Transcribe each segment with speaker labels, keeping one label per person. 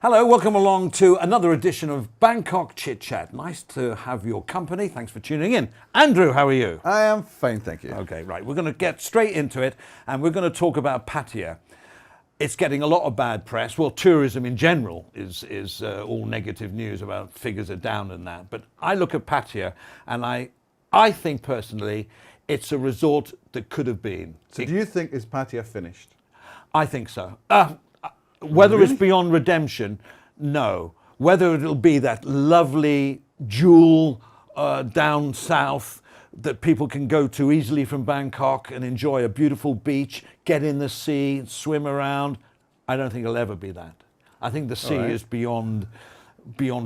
Speaker 1: Hello, welcome along to another edition of Bangkok ChitChat. Nice to have your company. Thanks for tuning in. Andrew, how are you?
Speaker 2: I am fine, thank you.
Speaker 1: Okay, right. We're going to get straight into it, and we're going to talk about Pattaya. It's getting a lot of bad press. Well, tourism in general is all negative news about figures are down and that. But I look at Pattaya, and I think personally, it's a resort that could have been.
Speaker 2: So do you think is Pattaya finished?
Speaker 1: I think so. Whether
Speaker 2: Really?
Speaker 1: it's beyond redemption, no. Whether it'll be that lovely jewel down south that people can go to easily from Bangkok and enjoy a beautiful beach, get in the sea, swim around, I don't think it'll ever be that. I think the sea is beyond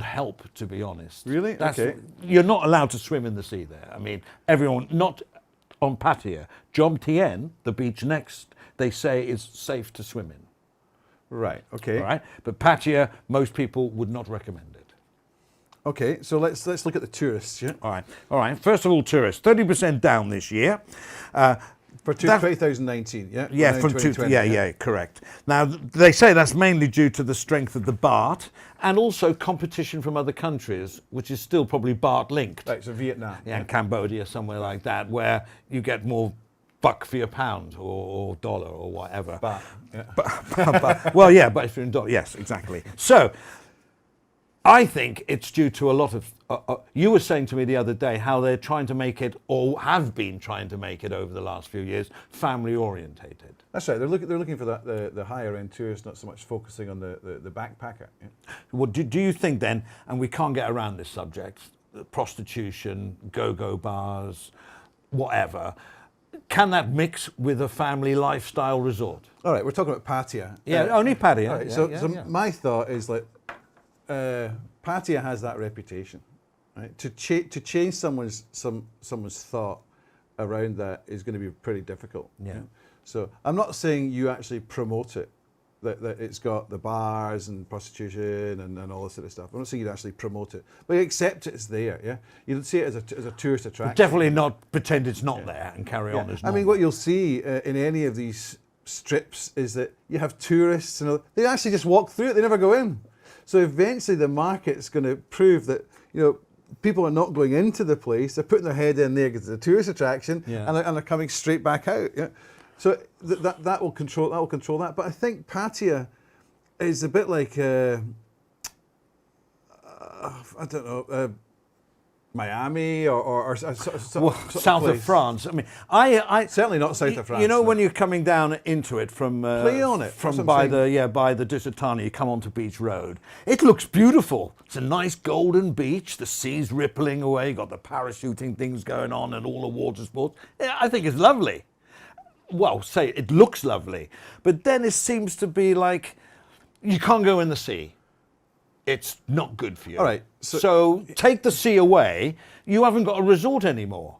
Speaker 1: help, to be honest.
Speaker 2: Really? Okay.
Speaker 1: You're not allowed to swim in the sea there. I mean, everyone, not on Pattaya. Jomtien, the beach next, they say is safe to swim in.
Speaker 2: Right, okay.
Speaker 1: All right, but Pattaya, most people would not recommend it.
Speaker 2: Okay, so let's look at the tourists, yeah?
Speaker 1: All right. First of all, tourists, 30% down this year.
Speaker 2: For 2019, yeah?
Speaker 1: Yeah,
Speaker 2: Now in
Speaker 1: from
Speaker 2: 2020,
Speaker 1: yeah, correct. Now they say that's mainly due to the strength of the baht and also competition from other countries, which is still probably baht linked.
Speaker 2: Right, so Vietnam.
Speaker 1: Yeah, and Cambodia, somewhere like that, where you get more buck for your pound or dollar or whatever.
Speaker 2: Baht, yeah.
Speaker 1: Well, yeah, but if you're in dollars, yes, exactly. So I think it's due to a lot of, you were saying to me the other day how they're trying to make it, or have been trying to make it over the last few years, family orientated.
Speaker 2: That's right, they're looking for the higher end tourists, not so much focusing on the backpacker. Yeah?
Speaker 1: Well, do you think then, and we can't get around this subject, prostitution, go-go bars, whatever, can that mix with a family lifestyle resort?
Speaker 2: All right, we're talking about Pattaya.
Speaker 1: Yeah, only Pattaya.
Speaker 2: All right,
Speaker 1: Yeah,
Speaker 2: so
Speaker 1: yeah.
Speaker 2: my thought is like, Pattaya has that reputation, right? To change someone's thought around that is going to be pretty difficult.
Speaker 1: Yeah.
Speaker 2: So I'm not saying you actually promote it, that it's got the bars and prostitution and all this sort of stuff. I'm not saying you actually promote it, but you accept it's there. Yeah. You don't see it as a tourist attraction.
Speaker 1: Definitely not pretend it's not there and carry on as
Speaker 2: I
Speaker 1: normal.
Speaker 2: mean, what you'll see in any of these strips is that you have tourists and they actually just walk through it. They never go in. So eventually the market's going to prove that, people are not going into the place. They're putting their head in there because it's a tourist attraction, and they're coming straight back out. Yeah. So that will control that. But I think Pattaya is a bit like I don't know. Miami or
Speaker 1: south of France. I mean, I
Speaker 2: certainly not south of France.
Speaker 1: You know,
Speaker 2: no.
Speaker 1: when you're coming down into it from
Speaker 2: Play on it.
Speaker 1: from by the Dusitani, you come onto Beach Road. It looks beautiful. It's a nice golden beach. The sea's rippling away. You got the parachuting things going on and all the water sports. Yeah, I think it's lovely. Well, it looks lovely, but then it seems to be like you can't go in the sea. It's not good for you.
Speaker 2: All right.
Speaker 1: So take the sea away, you haven't got a resort anymore.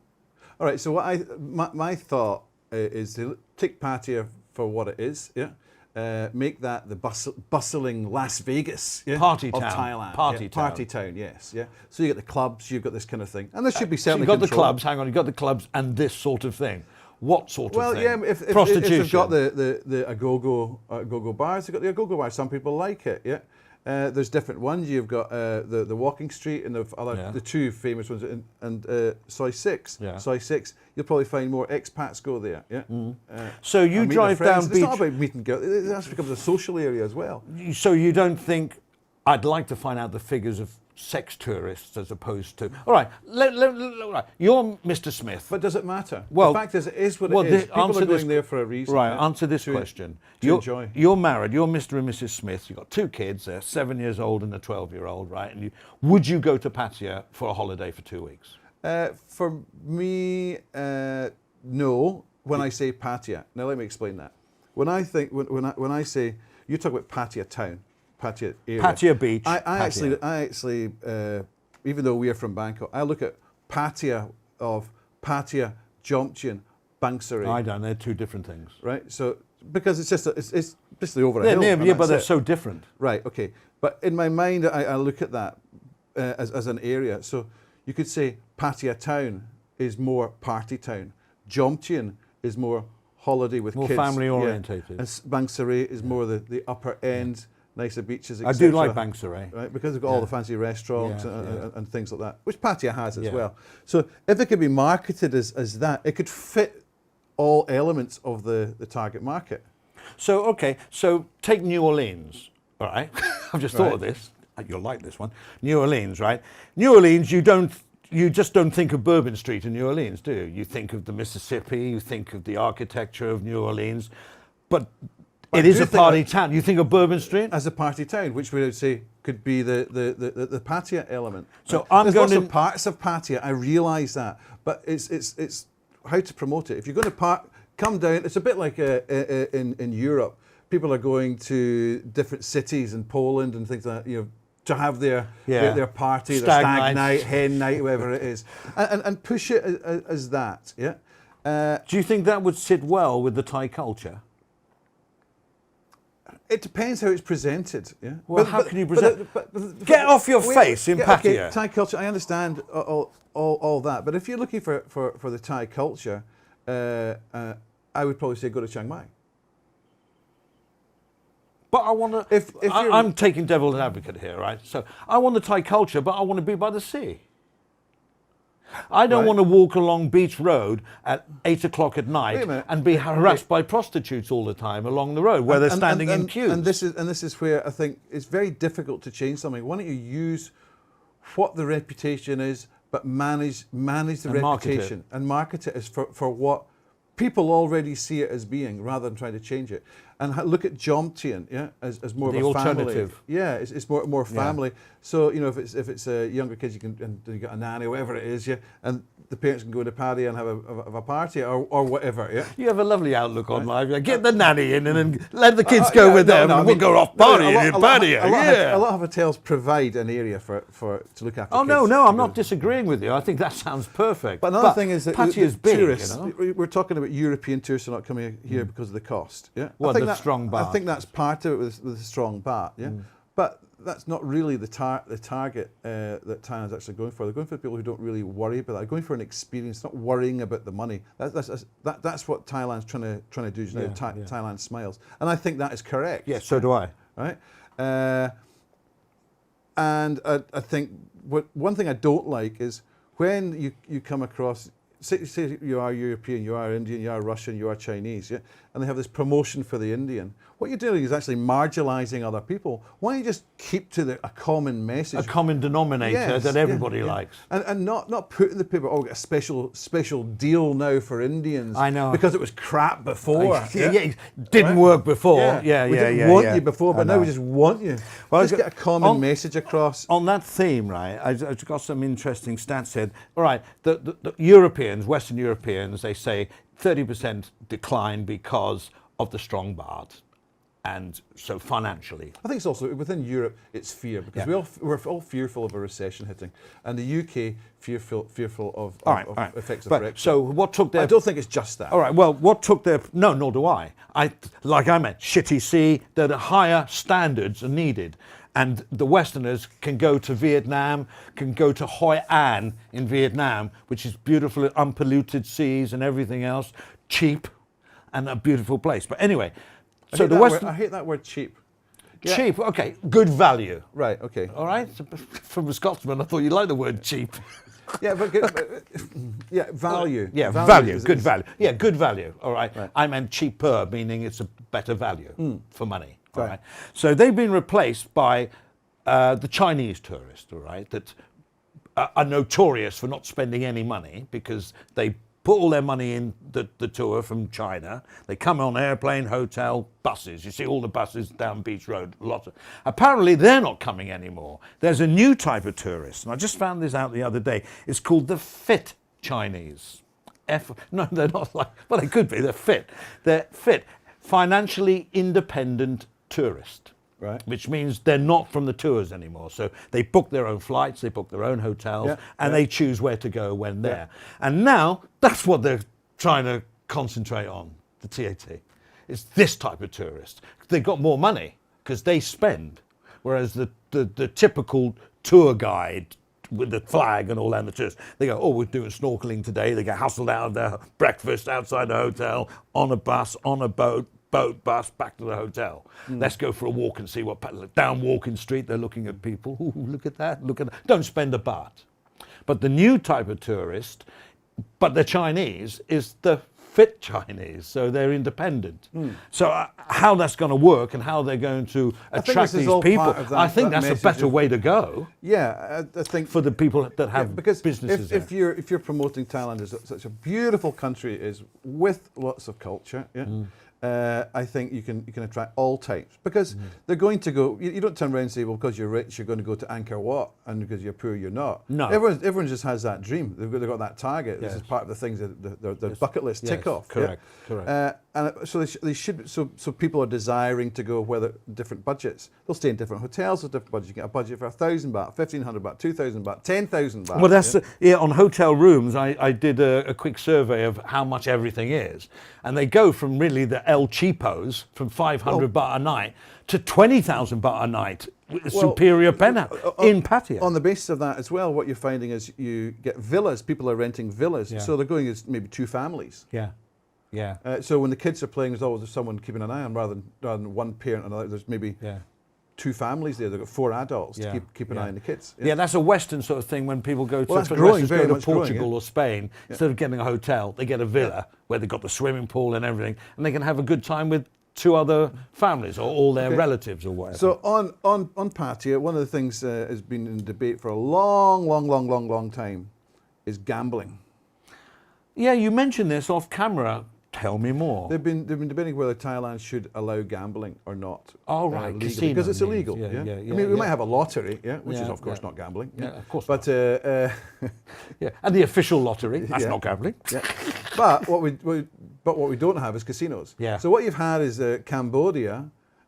Speaker 2: All right. So my thought is to take Pattaya for what it is. Yeah. Make that the bustling Las Vegas,
Speaker 1: Party
Speaker 2: of
Speaker 1: town.
Speaker 2: Thailand.
Speaker 1: Party town.
Speaker 2: Party town. Yes. Yeah. So you get the clubs. You've got this kind of thing, and there should be
Speaker 1: So
Speaker 2: certainly.
Speaker 1: you've got the
Speaker 2: control.
Speaker 1: clubs. Hang on, you've got the clubs and this sort of thing. What sort of thing?
Speaker 2: Well, yeah. If
Speaker 1: prostitution.
Speaker 2: they've got the go-go bars, they've got the go-go bars. Some people like it. Yeah. There's different ones. You've got the walking street and the two famous ones, and Soi 6.
Speaker 1: Yeah.
Speaker 2: Soi 6. You'll probably find more expats go there. Yeah.
Speaker 1: So you drive down
Speaker 2: It's
Speaker 1: beach.
Speaker 2: not about meeting girls. It actually becomes a social area as well.
Speaker 1: So you don't think? I'd like to find out the figures of sex tourists as opposed to. All right, right. You're Mr. Smith.
Speaker 2: But does it matter?
Speaker 1: Well,
Speaker 2: the fact is, it is what it is. People are going there for a reason.
Speaker 1: Right,
Speaker 2: yeah,
Speaker 1: answer this question.
Speaker 2: To enjoy.
Speaker 1: You're married, you're Mr. and Mrs. Smith, you've got two kids, they're 7 years old and a 12-year-old, right? And would you go to Pattaya for a holiday for 2 weeks?
Speaker 2: For me, no. When I say Pattaya, now let me explain that. When I say, you talk about Pattaya town, Pattaya area.
Speaker 1: Pattaya Beach.
Speaker 2: I actually, even though we are from Bangkok, I look at Pattaya of Pattaya, Jomtien, Bang Sari.
Speaker 1: I don't. They're two different things.
Speaker 2: Right. So because it's just over a hill.
Speaker 1: Yeah, but they're so different.
Speaker 2: Right. Okay. But in my mind, I look at that as an area. So you could say Pattaya town is more party town. Jomtien is more holiday with
Speaker 1: More
Speaker 2: kids.
Speaker 1: family orientated.
Speaker 2: And Bang Sari is more the upper end nicer beaches,
Speaker 1: I
Speaker 2: etc.
Speaker 1: do like Bang Saray.
Speaker 2: Right, because they've got all the fancy restaurants
Speaker 1: Yeah,
Speaker 2: and things like that, which Pattaya has as well. So if it could be marketed as that, it could fit all elements of the target market.
Speaker 1: So, okay, so take New Orleans, all right? I've just thought of this. You'll like this one. New Orleans, right? New Orleans, you just don't think of Bourbon Street in New Orleans, do you? You think of the Mississippi, you think of the architecture of New Orleans, but it is a party town. You think of Bourbon Street?
Speaker 2: As a party town, which we would say could be the Pattaya element.
Speaker 1: So
Speaker 2: there's lots of parts of Pattaya, I realise that, but it's how to promote it. If you're going to come down, it's a bit like in Europe. People are going to different cities in Poland and things like that, to have their party, their stag night, hen night, whatever it is, and push it as that. Yeah.
Speaker 1: Do you think that would sit well with the Thai culture?
Speaker 2: It depends how it's presented. Yeah.
Speaker 1: Well, how can you present? Get off your face in Pattaya.
Speaker 2: Okay, Thai culture. I understand all that, but if you're looking for the Thai culture, I would probably say go to Chiang Mai.
Speaker 1: But I want to. I'm taking devil's advocate here, right? So I want the Thai culture, but I want to be by the sea. I don't want to walk along Beach Road at 8 o'clock at night and be harassed by prostitutes all the time along the road where they're standing in queues.
Speaker 2: And this is where I think it's very difficult to change something. Why don't you use what the reputation is, but manage the reputation and market it as for what people already see it as being, rather than trying to change it. And look at Jomtien, as more of a
Speaker 1: alternative.
Speaker 2: Family. Yeah, it's more family. So if it's younger kids, and you got a nanny or whatever it is, and the parents can go to Pattaya and have a party or whatever. Yeah.
Speaker 1: You have a lovely outlook on life. Get the nanny in and then let the kids go with them, and we'll go off partying in Pattaya.
Speaker 2: A lot of hotels provide an area to look after.
Speaker 1: Oh
Speaker 2: kids.
Speaker 1: No, I'm not disagreeing with you. I think that sounds perfect.
Speaker 2: But another thing is that
Speaker 1: Pattaya's big.
Speaker 2: Tourists, we're talking about European tourists are not coming here because of the cost. Yeah.
Speaker 1: Well, the strong baht.
Speaker 2: I think that's part of it with the strong baht. Yeah. But that's not really the target that Thailand's actually going for. They're going for people who don't really worry about that. They're going for an experience, not worrying about the money. That's what Thailand's trying to do now. Thailand smiles, and I think that is correct.
Speaker 1: Yes, so do I.
Speaker 2: Right. And I think one thing I don't like is when you come across. Say you are European, you are Indian, you are Russian, you are Chinese, yeah? And they have this promotion for the Indian. What you're doing is actually marginalising other people. Why don't you just keep to a common message?
Speaker 1: A common denominator that everybody likes.
Speaker 2: And not put in the paper, get a special deal now for Indians.
Speaker 1: I know.
Speaker 2: Because it was crap before.
Speaker 1: It didn't work before.
Speaker 2: We didn't want you before, but now we just want you. Well, just get a common message across.
Speaker 1: On that theme, right, I've got some interesting stats here. All right, the Europeans, Western Europeans, they say 30% decline because of the strong baht. And so financially.
Speaker 2: I think it's also, within Europe, it's fear, because we're all fearful of a recession hitting. And the UK, fearful of effects of Brexit.
Speaker 1: So what took their...
Speaker 2: I don't think it's just that.
Speaker 1: All right, well, what took their... No, nor do I. Like I meant, shitty sea, that higher standards are needed. And the Westerners can go to Vietnam, can go to Hoi An in Vietnam, which is beautiful, unpolluted seas and everything else, cheap, and a beautiful place. But anyway... So
Speaker 2: I hate that word cheap.
Speaker 1: Cheap, okay, good value.
Speaker 2: Right, okay.
Speaker 1: All right, from a Scotsman, I thought you liked the word cheap.
Speaker 2: Yeah, but value.
Speaker 1: Yeah, value, good value. Yeah, good value, all right. I meant cheaper, meaning it's a better value for money, all right. So they've been replaced by the Chinese tourists, all right, that are notorious for not spending any money because they put all their money in the tour from China. They come on airplane, hotel, buses. You see all the buses down Beach Road, lots of. Apparently they're not coming anymore. There's a new type of tourist, and I just found this out the other day. It's called the fit Chinese. No, they're not like, well, they could be, they're fit. They're fit, financially independent tourist.
Speaker 2: Right.
Speaker 1: Which means they're not from the tours anymore. So they book their own flights, they book their own hotels, and they choose where to go when there. And now that's what they're trying to concentrate on, the TAT. It's this type of tourist. They've got more money because they spend, whereas the typical tour guide with the flag and all that, and the tourists, they go, oh, we're doing snorkeling today. They get hustled out of their breakfast outside the hotel, on a bus, on a boat, boat, bus, back to the hotel. Let's go for a walk and see what, down Walking Street, they're looking at people. Ooh, look at that, look at that. Don't spend a baht. But the new type of tourist, but they're Chinese, is the fit Chinese, so they're independent. So how that's going to work and how they're going to attract these people, I think that's a better way to go.
Speaker 2: Yeah, I think
Speaker 1: for the people that have
Speaker 2: because
Speaker 1: businesses.
Speaker 2: If you're promoting Thailand as such a beautiful country is with lots of culture, I think you can attract all types because they're going to go. You don't turn around and say, well, because you're rich, you're going to go to Angkor Wat, and because you're poor, you're not.
Speaker 1: No,
Speaker 2: everyone just has that dream. They've got that target. This is part of the things that their bucket list tick off.
Speaker 1: Correct.
Speaker 2: And so they should. So people are desiring to go whether different budgets. They'll stay in different hotels with different budgets. You get a budget for 1,000 baht, 1,500 baht, 2,000 baht, 10,000 baht.
Speaker 1: Well, that's on hotel rooms. I did a quick survey of how much everything is, and they go from really the El Cheapos from 500 baht a night to 20,000 baht a night. Superior penthouse in Pattaya.
Speaker 2: On the basis of that as well, what you're finding is you get villas. People are renting villas, so they're going as maybe two families. So when the kids are playing, there's always someone keeping an eye on rather than one parent and another. There's maybe two families there. They've got 4 adults to keep an eye on the kids.
Speaker 1: Yeah, that's a Western sort of thing. When people go to, Portugal or Spain, instead of getting a hotel, they get a villa where they've got the swimming pool and everything, and they can have a good time with 2 other families or all their relatives or whatever.
Speaker 2: So on Pattaya, one of the things has been in debate for a long time is gambling.
Speaker 1: Yeah, you mentioned this off camera. Tell me more.
Speaker 2: They've been debating whether Thailand should allow gambling or not.
Speaker 1: Oh, right,
Speaker 2: legally, because it's illegal. I mean, we might have a lottery, which is of course not gambling.
Speaker 1: Yeah, of course.
Speaker 2: But
Speaker 1: and the official lottery, that's not gambling.
Speaker 2: But what we don't have is casinos. So what you've had is Cambodia.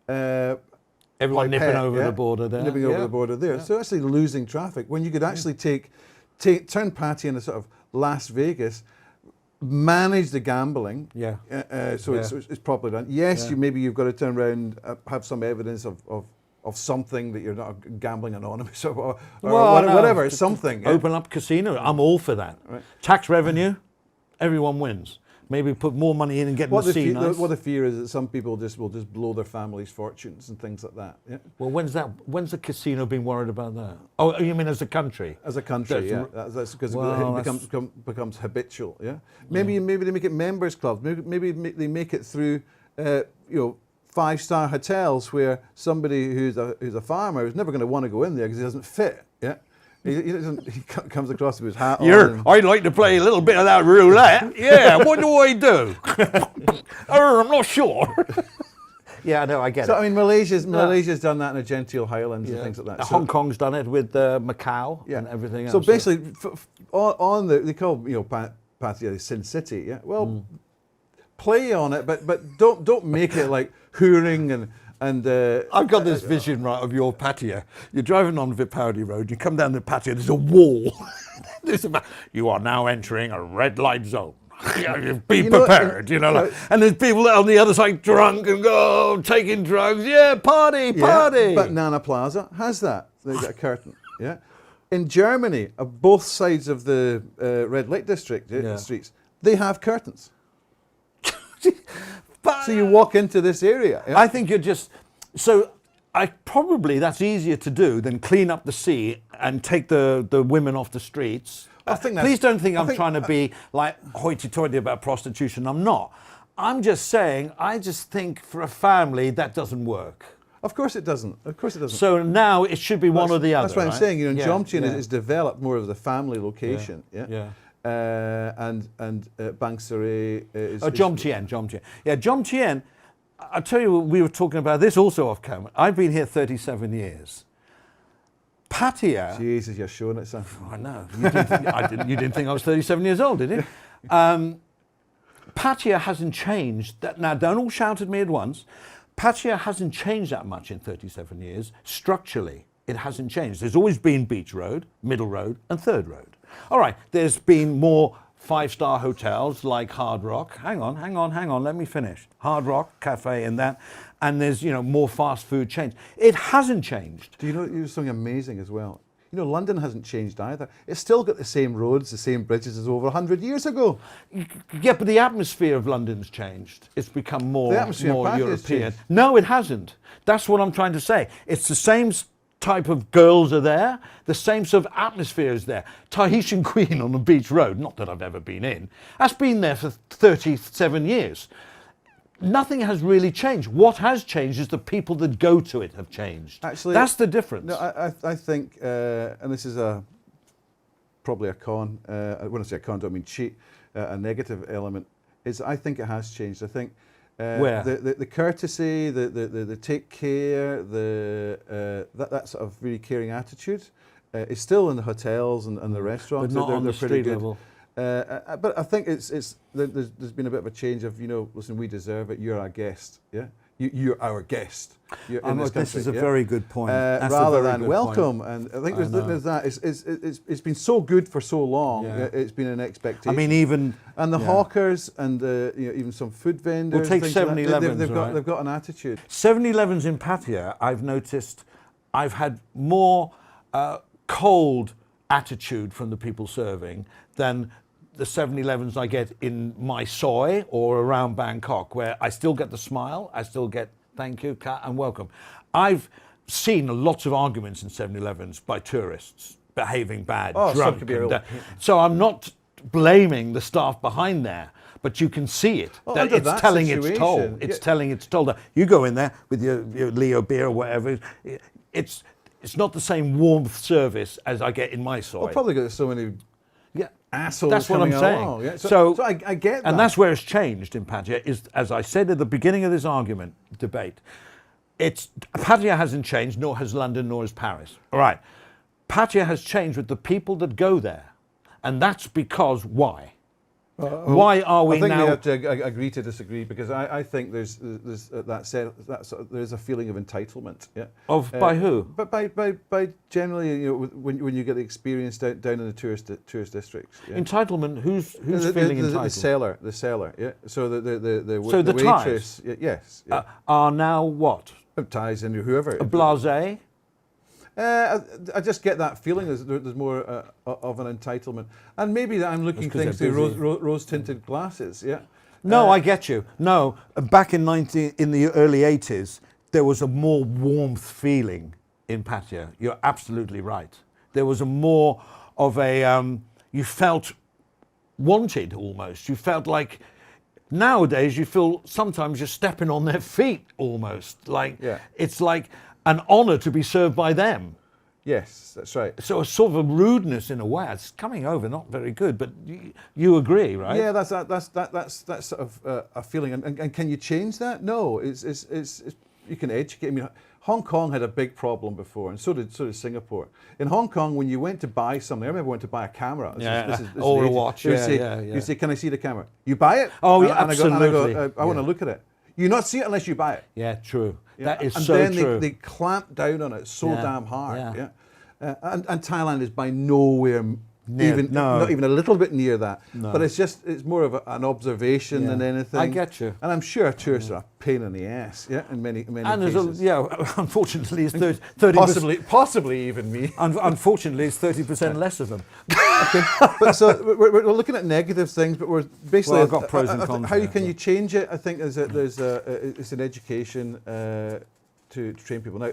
Speaker 1: Everyone nipping over the border there.
Speaker 2: Nipping over the border there. So actually losing traffic when you could actually turn Pattaya into sort of Las Vegas. Manage the gambling, so it's properly done. Yes, you've got to turn around, have some evidence of something that you're not gambling anonymous or whatever. It's something.
Speaker 1: Open up casino. I'm all for that. Right. Tax revenue, everyone wins. Maybe put more money in and get the sea nice.
Speaker 2: What the fear is that some people will just blow their families' fortunes and things like that. Yeah.
Speaker 1: Well, when's the casino been worried about that? Oh, you mean as a country?
Speaker 2: As a country, that's because it becomes habitual. Yeah. Maybe they make it members clubs. Maybe they make it through 5-star hotels where somebody who's a farmer is never going to want to go in there because he doesn't fit. Yeah. He comes across with his hat on.
Speaker 1: I'd like to play a little bit of that roulette. Yeah, what do I do? I'm not sure. Yeah, no, I get it.
Speaker 2: So, I mean, Malaysia's done that in the Gentile Highlands and things like that.
Speaker 1: Hong Kong's done it with Macau and everything else.
Speaker 2: So basically, they call Pattaya Sin City. Yeah, well, play on it, but don't make it like hooring and.
Speaker 1: I've got this vision, right, of your Pattaya. You're driving on Vipaudi Road, you come down the Pattaya, there's a wall. You are now entering a red light zone. Be prepared, and there's people on the other side drunk and taking drugs. Yeah, party.
Speaker 2: But Nana Plaza has that. They've got a curtain. Yeah. In Germany, both sides of the red light district streets, they have curtains. So you walk into this area. Yeah?
Speaker 1: I think that's easier to do than clean up the sea and take the women off the streets. Please don't think I'm trying to be like hoity-toity about prostitution. I'm not. I'm just saying, I just think for a family that doesn't work.
Speaker 2: Of course it doesn't.
Speaker 1: So now it should be one or the other.
Speaker 2: That's what I'm saying. Jomtien is developed more of the family location. And Bang Sari is...
Speaker 1: Jomtien. Yeah, Jomtien, I'll tell you, we were talking about this also off camera. I've been here 37 years. Pattaya...
Speaker 2: Jesus, you're showing it, son.
Speaker 1: I know. You didn't think I was 37 years old, did you? Pattaya hasn't changed. Now, don't all shout at me at once. Pattaya hasn't changed that much in 37 years. Structurally, it hasn't changed. There's always been Beach Road, Middle Road, and Third Road. All right, there's been more 5-star hotels like Hard Rock. Hang on, let me finish. Hard Rock Cafe and that. And there's, more fast food chains. It hasn't changed.
Speaker 2: Do you know something amazing as well? You know, London hasn't changed either. It's still got the same roads, the same bridges as over 100 years ago.
Speaker 1: Yeah, but the atmosphere of London's changed. It's become more
Speaker 2: The atmosphere in Pattaya has
Speaker 1: European.
Speaker 2: changed.
Speaker 1: No, it hasn't. That's what I'm trying to say. It's the same type of girls are there, the same sort of atmosphere is there. Tahitian Queen on the beach road, not that I've ever been in, that's been there for 37 years. Nothing has really changed. What has changed is the people that go to it have changed.
Speaker 2: Actually,
Speaker 1: that's the difference.
Speaker 2: No, I think, and this is probably a con. When I say a con, I don't mean cheat. A negative element is I think it has changed. I think
Speaker 1: Where?
Speaker 2: the courtesy, the take care, that sort of really caring attitude is still in the hotels and the restaurants.
Speaker 1: But not on the
Speaker 2: pretty
Speaker 1: street
Speaker 2: good.
Speaker 1: level.
Speaker 2: But I think there's been a bit of a change of, you know, listen, we deserve it. You're our guest, yeah. You're our guest. You're in this
Speaker 1: This is a
Speaker 2: country, yeah?
Speaker 1: very good point. That's a
Speaker 2: Rather
Speaker 1: very
Speaker 2: than
Speaker 1: good
Speaker 2: welcome,
Speaker 1: point.
Speaker 2: and I think there's that. It's been so good for so long.
Speaker 1: Yeah.
Speaker 2: It's been an expectation.
Speaker 1: I mean, even
Speaker 2: and the
Speaker 1: yeah.
Speaker 2: hawkers and you know, even some food vendors.
Speaker 1: We'll take
Speaker 2: things like that,
Speaker 1: 7-Elevens,
Speaker 2: they've got an attitude.
Speaker 1: 7-Elevens in Pattaya, I've noticed I've had more cold attitude from the people serving than the 7-Elevens I get in my soy or around Bangkok, where I still get the smile, I still get thank you, and welcome. I've seen lots of arguments in 7-Elevens by tourists behaving bad, drunk. So I'm not blaming the staff behind there, but you can see it.
Speaker 2: Well,
Speaker 1: that it's telling its toll.
Speaker 2: situation,
Speaker 1: It's telling its toll. You go in there with your Leo beer or whatever, it's not the same warmth service as I get in my soy.
Speaker 2: Well, probably got so many assholes.
Speaker 1: That's what I'm
Speaker 2: coming
Speaker 1: saying.
Speaker 2: along, yeah?
Speaker 1: So
Speaker 2: I get that.
Speaker 1: And that's where it's changed in Pattaya, is, as I said at the beginning of this debate, Pattaya hasn't changed, nor has London, nor has Paris. All right. Pattaya has changed with the people that go there. And that's because why? Why are we now?
Speaker 2: I think we have to agree to disagree, because I think there's a feeling of entitlement. Yeah.
Speaker 1: By who?
Speaker 2: But by generally, you know, when you get the experience down in the tourist districts. Yeah.
Speaker 1: Entitlement. Who's feeling entitled?
Speaker 2: The seller. Yeah. So the
Speaker 1: Thais,
Speaker 2: waitress. Yes. Yeah.
Speaker 1: Are now what?
Speaker 2: Thais and whoever.
Speaker 1: Blasé.
Speaker 2: I just get that feeling there's more of an entitlement, and maybe that I'm looking things through rose-tinted glasses. Yeah.
Speaker 1: No, I get you. No, back in the early 80s, there was a more warmth feeling in Pattaya. You're absolutely right. There was a more of a you felt wanted almost. You felt like. Nowadays, you feel sometimes you're stepping on their feet almost. Like it's like an honour to be served by them.
Speaker 2: Yes, that's right.
Speaker 1: So a sort of a rudeness in a way. It's coming over not very good, but you agree, right?
Speaker 2: Yeah, that's sort of a feeling. And can you change that? No, it's you can educate. I mean, Hong Kong had a big problem before, and so did Singapore. In Hong Kong, when you went to buy something, I remember I went to buy a camera.
Speaker 1: Or a watch.
Speaker 2: You say, "Can I see the camera?" You buy it.
Speaker 1: Oh, yeah, absolutely.
Speaker 2: And I go, I want to look at it. You not see it unless you buy it.
Speaker 1: Yeah, true.
Speaker 2: Yeah.
Speaker 1: That is
Speaker 2: and
Speaker 1: so
Speaker 2: then
Speaker 1: true.
Speaker 2: They clamp down on it so damn hard. Yeah. And Thailand is by nowhere not even a little bit near that. No. But it's more of an observation than anything.
Speaker 1: I get you.
Speaker 2: And I'm sure tourists are a pain in the ass. Yeah, in many
Speaker 1: and
Speaker 2: cases.
Speaker 1: Unfortunately, it's 30%.
Speaker 2: Possibly even me.
Speaker 1: Unfortunately, it's 30% less of them.
Speaker 2: Okay. But so we're looking at negative things, but we're basically.
Speaker 1: I've got pros and cons.
Speaker 2: How can you change it? I think it's an education to train people. Now,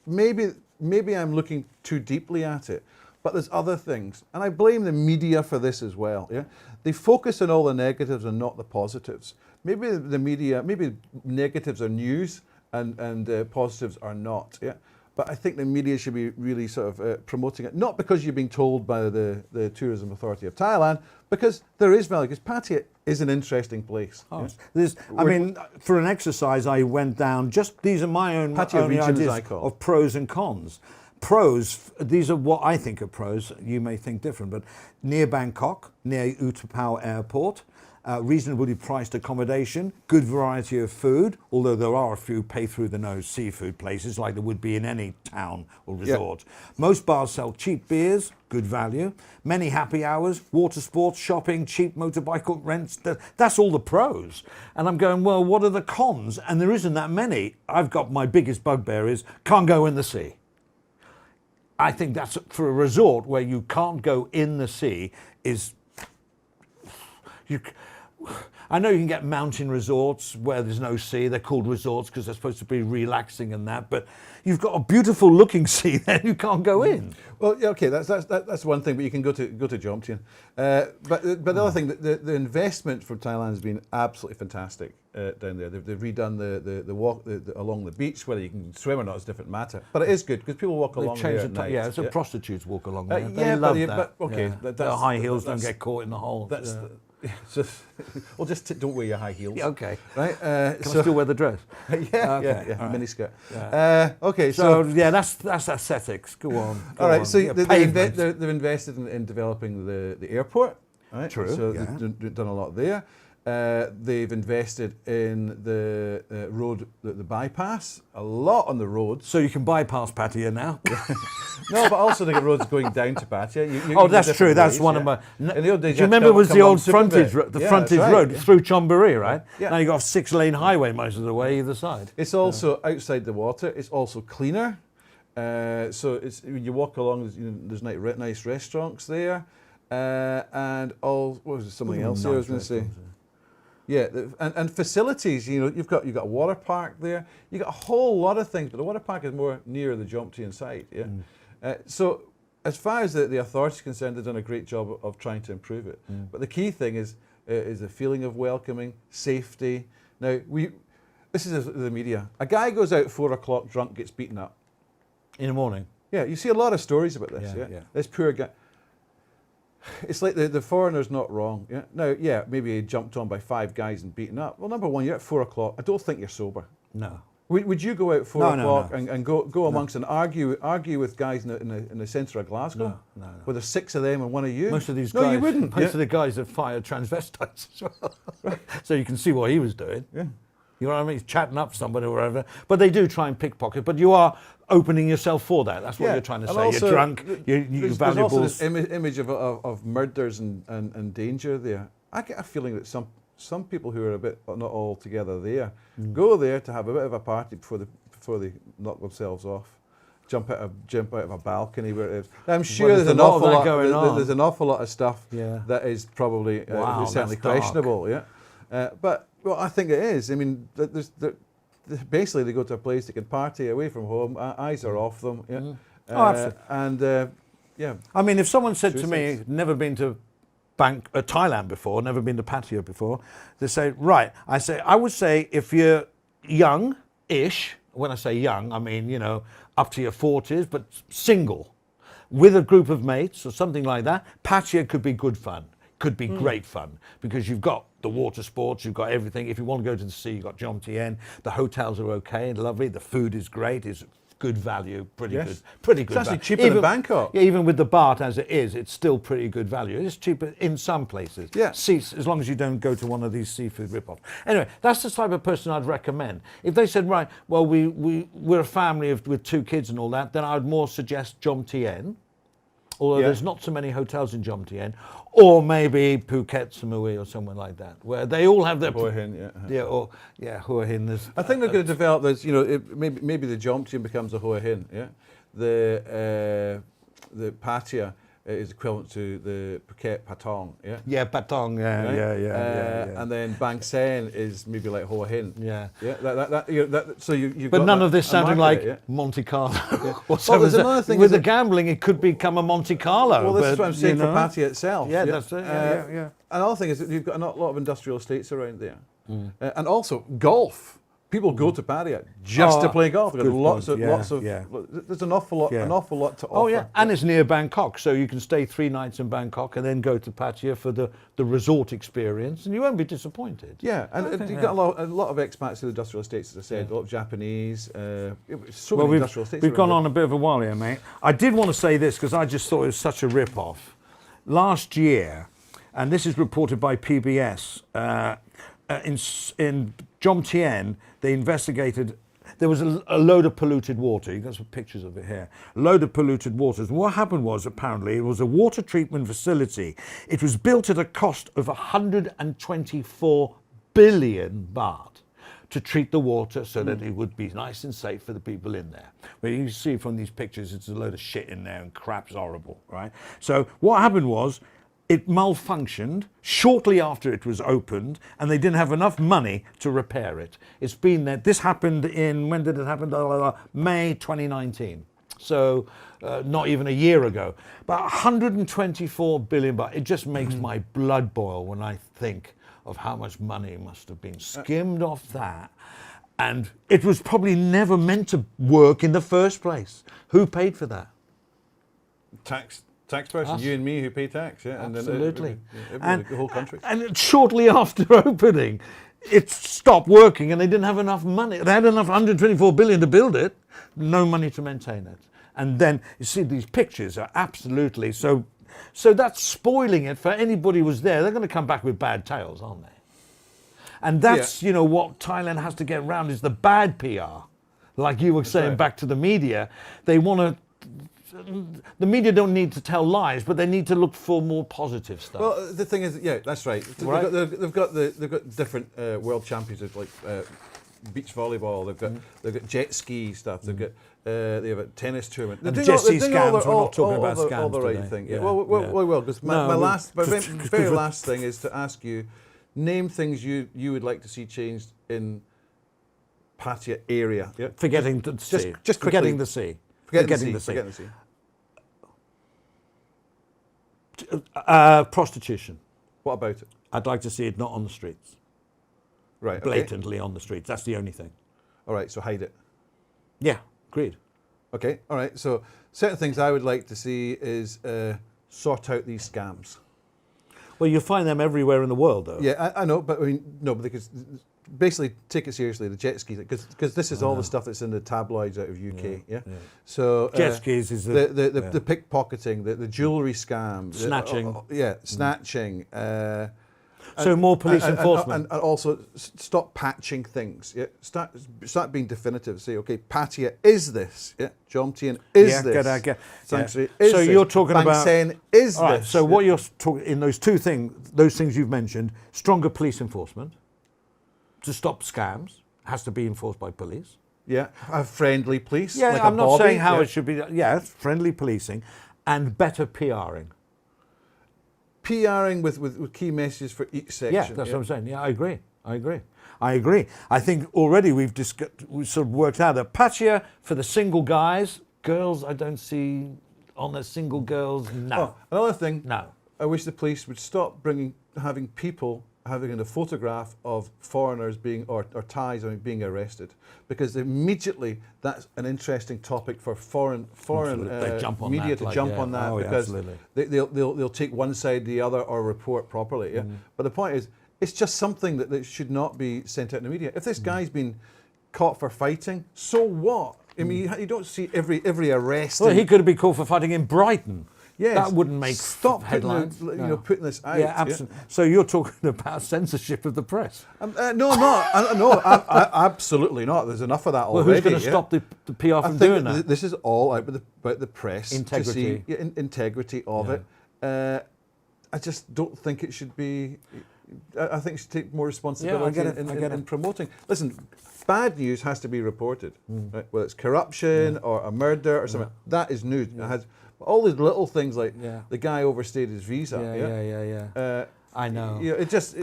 Speaker 2: maybe I'm looking too deeply at it, but there's other things, and I blame the media for this as well. Yeah, they focus on all the negatives and not the positives. Maybe the media, maybe negatives are news and positives are not. Yeah. But I think the media should be really sort of promoting it, not because you're being told by the Tourism Authority of Thailand, because there is value, because Pattaya is an interesting place.
Speaker 1: Oh. For an exercise, I went down, these are my own ideas of pros and cons. Pros, these are what I think are pros, you may think different, but near Bangkok, near Utapao Airport, reasonably priced accommodation, good variety of food, although there are a few pay-through-the-nose seafood places like there would be in any town or resort. Yep. Most bars sell cheap beers, good value, many happy hours, water sports, shopping, cheap motorbike rents. That's all the pros. And I'm going, well, what are the cons? And there isn't that many. I've got my biggest bugbear is can't go in the sea. I think that's for a resort where you can't go in the sea is. I know you can get mountain resorts where there's no sea. They're called resorts because they're supposed to be relaxing and that. But you've got a beautiful looking sea there. You can't go in.
Speaker 2: Well, yeah, okay, that's one thing. But you can go to Jomtien. But the other thing, the investment for Thailand has been absolutely fantastic down there. They've redone the walk along the beach. Whether you can swim or not is a different matter. But it is good because people walk along there at night.
Speaker 1: Yeah, so prostitutes walk along there.
Speaker 2: Yeah,
Speaker 1: they love that.
Speaker 2: But okay,
Speaker 1: yeah. The high heels don't get caught in the hole.
Speaker 2: That's. Well, just don't wear your high heels.
Speaker 1: Yeah, okay.
Speaker 2: Right.
Speaker 1: Can I still wear the dress?
Speaker 2: Yeah,
Speaker 1: okay.
Speaker 2: yeah.
Speaker 1: Right.
Speaker 2: Mini skirt.
Speaker 1: Yeah.
Speaker 2: Okay.
Speaker 1: So yeah, that's aesthetics. Go on.
Speaker 2: All right.
Speaker 1: On.
Speaker 2: So
Speaker 1: yeah,
Speaker 2: they've invested in developing the airport. Right.
Speaker 1: True.
Speaker 2: So
Speaker 1: yeah.
Speaker 2: they've done a lot there. They've invested in the road, the bypass, a lot on the roads.
Speaker 1: So you can bypass Pattaya now.
Speaker 2: No, but also they got roads going down to Pattaya.
Speaker 1: Oh, that's true. That's one of my.
Speaker 2: In the old days,
Speaker 1: do you remember it was the old frontage,
Speaker 2: frontage
Speaker 1: road through Chonburi, right?
Speaker 2: Yeah.
Speaker 1: Now you got a 6-lane highway most of the way either side.
Speaker 2: It's also outside the water. It's also cleaner. So it's when you walk along, there's nice restaurants there, and all. What was it? Something else here I was going to say. Yeah, and facilities. You know, you've got a water park there. You got a whole lot of things, but the water park is more near the Jomtien site. Yeah. So as far as the authorities are concerned, they've done a great job of trying to improve it. But the key thing is the feeling of welcoming, safety. Now this is the media. A guy goes out 4 o'clock drunk, gets beaten up
Speaker 1: in the morning.
Speaker 2: Yeah, you see a lot of stories about this. Yeah. This poor guy. It's like the foreigner's not wrong. Yeah. Now, yeah, maybe he jumped on by 5 guys and beaten up. Well, number one, you're at 4 o'clock. I don't think you're sober.
Speaker 1: No.
Speaker 2: Would you go out 4 o'clock
Speaker 1: no.
Speaker 2: and go amongst and argue with guys in the centre of Glasgow?
Speaker 1: No.
Speaker 2: Where there's 6 of them and one of you?
Speaker 1: Most of these guys.
Speaker 2: No, you wouldn't.
Speaker 1: Most of the guys have fired transvestites as well. Right. So you can see what he was doing.
Speaker 2: Yeah.
Speaker 1: You know what I mean? He's chatting up somebody or whatever. But they do try and pickpocket. But you are opening yourself for that. That's what you're trying to say.
Speaker 2: Also,
Speaker 1: you're drunk. You're valuables.
Speaker 2: There's also this image of murders and danger there. I get a feeling that some people who are a bit not all together there go there to have a bit of a party before they knock themselves off. Jump out of a balcony where it is. I'm sure there's an awful lot going on. There's an awful lot of stuff that is probably certainly questionable. Yeah, but well, I think it is. I mean, basically they go to a place they can party away from home. Eyes are off them. Yeah,
Speaker 1: absolutely.
Speaker 2: Yeah.
Speaker 1: I mean, if someone said to me, "Never been to Thailand before, never been to Pattaya before," they say, "Right." I would say if you're young-ish. When I say young, I mean, you know, up to your 40s, but single, with a group of mates or something like that, Pattaya could be good fun, could be great fun, because you've got the water sports, you've got everything. If you want to go to the sea, you've got Jomtien. The hotels are okay and lovely. The food is great. It's good value, pretty good
Speaker 2: It's actually cheaper than Bangkok.
Speaker 1: Yeah, even with the baht as it is, it's still pretty good value. It's cheaper in some places.
Speaker 2: Yeah.
Speaker 1: As long as you don't go to one of these seafood rip-offs. Anyway, that's the type of person I'd recommend. If they said, right, well, we're a family with 2 kids and all that, then I would more suggest Jomtien, although there's not so many hotels in Jomtien, or maybe Phuket, Samui, or somewhere like that, where they all have their...
Speaker 2: Hua Hin,
Speaker 1: Hua Hin.
Speaker 2: I think they're going to develop this, you know, maybe the Jomtien becomes a Hua Hin, yeah? The Pattaya is equivalent to the Phuket Patong, yeah?
Speaker 1: Yeah, Patong, yeah.
Speaker 2: And then Bang Sen is maybe like Hua Hin.
Speaker 1: Yeah.
Speaker 2: So you've
Speaker 1: but
Speaker 2: got
Speaker 1: none of this sounding like Monte Carlo. There's another thing with the gambling, it could become a Monte Carlo.
Speaker 2: Well, this is what I'm saying for Pattaya itself.
Speaker 1: Yeah, that's it. Yeah.
Speaker 2: Another thing is that you've got a lot of industrial estates around there. And also golf. People go to Pattaya just to play golf. There's lots of. There's an awful lot to offer.
Speaker 1: Oh yeah, and it's near Bangkok, so you can stay 3 nights in Bangkok and then go to Pattaya for the resort experience, and you won't be disappointed.
Speaker 2: Yeah, and you've got a lot of expats to the industrial estates, as I said. A lot of Japanese. So many industrial estates.
Speaker 1: We've gone on a bit of a while here, mate. I did want to say this because I just thought it was such a rip-off. Last year, and this is reported by PBS. In Jomtien, they investigated. There was a load of polluted water. You've got some pictures of it here. A load of polluted waters. And what happened was, apparently, it was a water treatment facility. It was built at a cost of 124 billion baht to treat the water so that it would be nice and safe for the people in there. But you see from these pictures, it's a load of shit in there and crap's horrible, right? So what happened was, it malfunctioned shortly after it was opened, and they didn't have enough money to repair it. It's been there. This happened in, when did it happen? May 2019. So not even a year ago. But 124 billion baht. It just makes my blood boil when I think of how much money must have been skimmed off that. And it was probably never meant to work in the first place. Who paid for that?
Speaker 2: Tax person,
Speaker 1: Us.
Speaker 2: you and me who pay tax, yeah,
Speaker 1: Absolutely.
Speaker 2: And the whole country.
Speaker 1: And shortly after opening, it stopped working, and they didn't have enough money. They had enough 124 billion to build it, no money to maintain it. And then you see these pictures are absolutely so that's spoiling it for anybody who was there. They're going to come back with bad tales, aren't they? And that's what Thailand has to get around is the bad PR. Like you were saying, back to the media, they want to. The media don't need to tell lies, but they need to look for more positive stuff.
Speaker 2: Well, the thing is, yeah, that's right.
Speaker 1: Right.
Speaker 2: They've got different world championships like beach volleyball. They've got jet ski stuff. They have a tennis tournament.
Speaker 1: And the jet ski scams. We're not talking about scams
Speaker 2: all the right
Speaker 1: today.
Speaker 2: thing.
Speaker 1: Yeah.
Speaker 2: Well, because my very last thing is to ask you, name things you would like to see changed in Pattaya area. Yeah.
Speaker 1: Forgetting the sea.
Speaker 2: Just quickly.
Speaker 1: Forgetting the sea.
Speaker 2: Forgetting the sea.
Speaker 1: Prostitution.
Speaker 2: What about it?
Speaker 1: I'd like to see it not on the streets.
Speaker 2: Right.
Speaker 1: Blatantly on the streets. That's the only thing.
Speaker 2: All right. So hide it.
Speaker 1: Yeah, agreed.
Speaker 2: Okay. All right. So certain things I would like to see is sort out these scams.
Speaker 1: Well, you find them everywhere in the world, though.
Speaker 2: Yeah, I know, but I mean, no, because basically take it seriously. The jet skis, because this is all the stuff that's in the tabloids out of UK. Yeah. So
Speaker 1: jet skis is
Speaker 2: the pickpocketing, the jewellery scams,
Speaker 1: snatching.
Speaker 2: Snatching.
Speaker 1: So more police enforcement,
Speaker 2: and also stop patching things. Yeah, start being definitive. Say, okay, Pattaya is this. Yeah, Jomtien is this. Sanctuary is
Speaker 1: so
Speaker 2: this.
Speaker 1: you're talking
Speaker 2: Bang
Speaker 1: about
Speaker 2: Sen is
Speaker 1: all right,
Speaker 2: this.
Speaker 1: so what you're talking in those those things you've mentioned, stronger police enforcement to stop scams has to be enforced by police.
Speaker 2: Yeah, have friendly police.
Speaker 1: Yeah,
Speaker 2: like
Speaker 1: I'm not saying how
Speaker 2: yeah.
Speaker 1: it should be. Yeah, friendly policing and better PRing.
Speaker 2: PRing with key messages for each section.
Speaker 1: Yeah, that's what I'm saying. Yeah, I agree. I think already we've sort of worked out that Pattaya for the single guys, girls I don't see on the single girls. No.
Speaker 2: Oh, another thing.
Speaker 1: No.
Speaker 2: I wish the police would stop having people having a photograph of foreigners or Thais being arrested, because immediately that's an interesting topic for foreign media to jump on that, because they'll take one side or the other or report properly. Yeah, but the point is, it's just something that should not be sent out in the media. If this guy's been caught for fighting, so what? I mean, you don't see every arrest.
Speaker 1: Well, he could have been caught for fighting in Brighton.
Speaker 2: Yes.
Speaker 1: That wouldn't make headlines.
Speaker 2: Putting this out.
Speaker 1: Yeah, absolutely. Yeah. So you're talking about censorship of the press?
Speaker 2: Absolutely not. There's enough of that already.
Speaker 1: Well, who's going to stop the PR from doing that?
Speaker 2: This is all about the press.
Speaker 1: Integrity.
Speaker 2: To see integrity of it. I just don't think it should be. I think it should take more responsibility in promoting. Listen, bad news has to be reported. Right? Whether it's corruption or a murder or something, that is news. It has all these little things like the guy overstayed his visa.
Speaker 1: I know.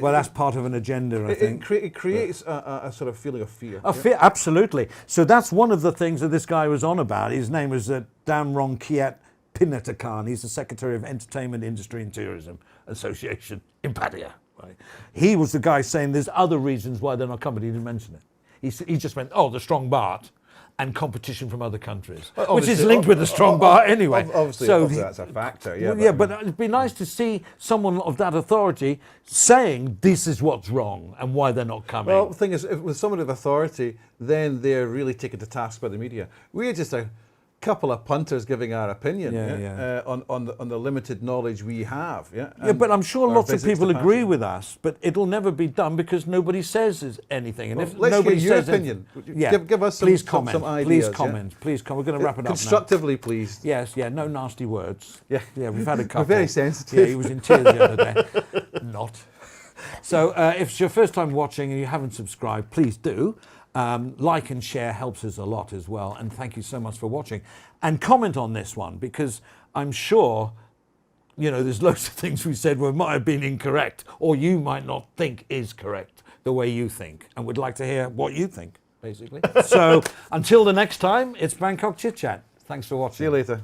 Speaker 2: Well,
Speaker 1: that's part of an agenda, I think.
Speaker 2: It creates a sort of feeling of fear.
Speaker 1: Fear, absolutely. So that's one of the things that this guy was on about. His name was Damrong Kiat Pinatakan. He's the Secretary of Entertainment, Industry and Tourism Association in Pattaya. Right? He was the guy saying there's other reasons why they're not coming. He didn't mention it. He just went, the strong baht and competition from other countries, which is linked with the strong baht anyway.
Speaker 2: Obviously, that's a factor.
Speaker 1: But it'd be nice to see someone of that authority saying this is what's wrong and why they're not coming.
Speaker 2: Well, the thing is, with someone of authority, then they're really taken to task by the media. We're just a couple of punters giving our opinion on the limited knowledge we have.
Speaker 1: But I'm sure lots of people agree with us, but it'll never be done because nobody says anything. And if
Speaker 2: let's
Speaker 1: nobody
Speaker 2: hear your
Speaker 1: says
Speaker 2: opinion. Give us some
Speaker 1: Please
Speaker 2: ideas.
Speaker 1: comment. Please comment. We're going to wrap it up
Speaker 2: constructively,
Speaker 1: now.
Speaker 2: please.
Speaker 1: Yes, no nasty words. Yeah, we've had a couple.
Speaker 2: We're very sensitive.
Speaker 1: Yeah, he was in tears the other day. Not. So if it's your first time watching and you haven't subscribed, please do. Like and share helps us a lot as well. And thank you so much for watching. And comment on this one, because I'm sure, you know, there's loads of things we said might have been incorrect, or you might not think is correct the way you think. And we'd like to hear what you think, basically. So until the next time, it's Bangkok Chit Chat. Thanks for watching.
Speaker 2: See you later.